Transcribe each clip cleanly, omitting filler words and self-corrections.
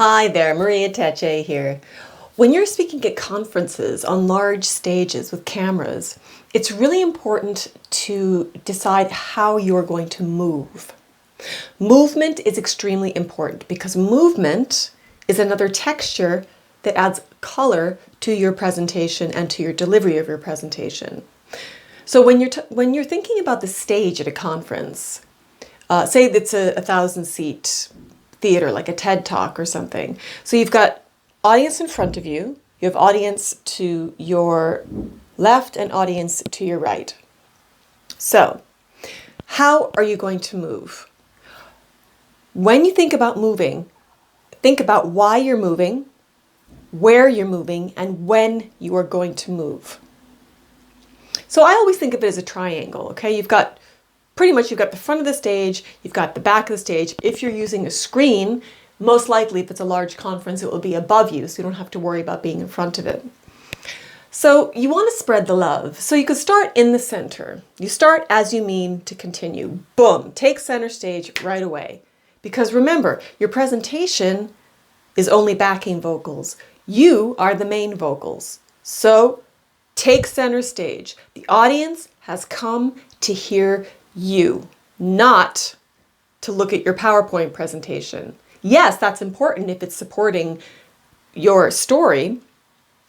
Hi there, 𝗕𝗢𝗢𝗘𝗘 here. When you're speaking at conferences on large stages with cameras, it's really important to decide how you're going to move. Movement is extremely important because movement is another texture that adds color to your presentation and to your delivery of your presentation. So when you're thinking about the stage at a conference, say it's a 1,000-seat theater, like a TED Talk or something. So you've got audience in front of you, you have audience to your left and audience to your right. So how are you going to move? When you think about moving, think about why you're moving, where you're moving, and when you are going to move. So I always think of it as a triangle, okay? You've got the front of the stage, you've got the back of the stage. If you're using a screen, most likely if it's a large conference, it will be above you, so you don't have to worry about being in front of it. So you want to spread the love. So you could start in the center. You start as you mean to continue. Boom, take center stage right away. Because remember, your presentation is only backing vocals. You are the main vocals. So take center stage. The audience has come to hear you, not to look at your PowerPoint presentation. Yes, that's important if it's supporting your story,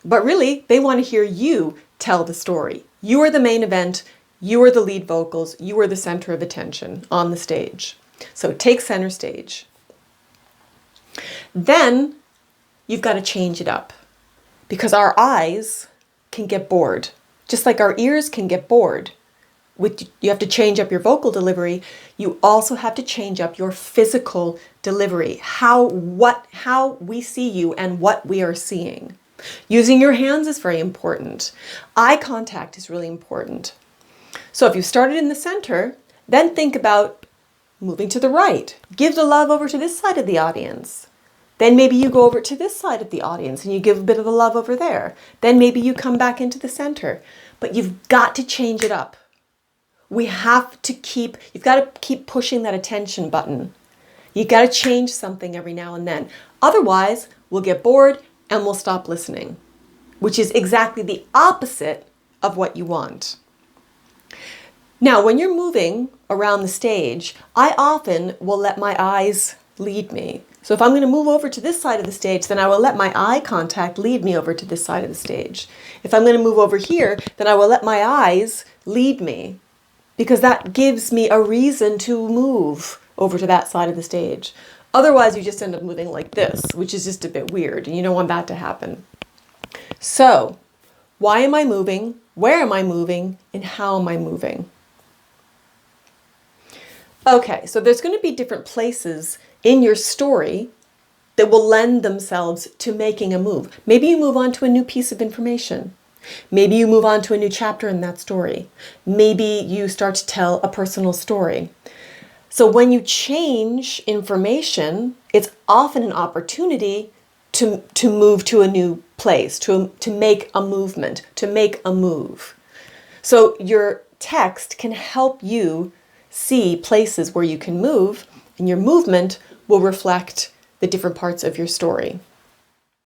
but really they want to hear you tell the story. You are the main event, you are the lead vocals, you are the center of attention on the stage. So take center stage. Then you've got to change it up because our eyes can get bored, just like our ears can get bored. You have to change up your vocal delivery. You also have to change up your physical delivery, how we see you and what we are seeing. Using your hands is very important. Eye contact is really important. So if you started in the center, then think about moving to the right. Give the love over to this side of the audience. Then maybe you go over to this side of the audience and you give a bit of the love over there. Then maybe you come back into the center. But you've got to change it up. You've got to keep pushing that attention button. You've got to change something every now and then. Otherwise, we'll get bored and we'll stop listening, which is exactly the opposite of what you want. Now, when you're moving around the stage, I often will let my eyes lead me. So if I'm going to move over to this side of the stage, then I will let my eye contact lead me over to this side of the stage. If I'm going to move over here, then I will let my eyes lead me, because that gives me a reason to move over to that side of the stage. Otherwise, you just end up moving like this, which is just a bit weird, and you don't want that to happen. So, why am I moving? Where am I moving? And how am I moving? Okay, so there's going to be different places in your story that will lend themselves to making a move. Maybe you move on to a new piece of information. Maybe you move on to a new chapter in that story. Maybe you start to tell a personal story. So when you change information, it's often an opportunity to move to a new place, to make a movement, to make a move. So your text can help you see places where you can move, and your movement will reflect the different parts of your story.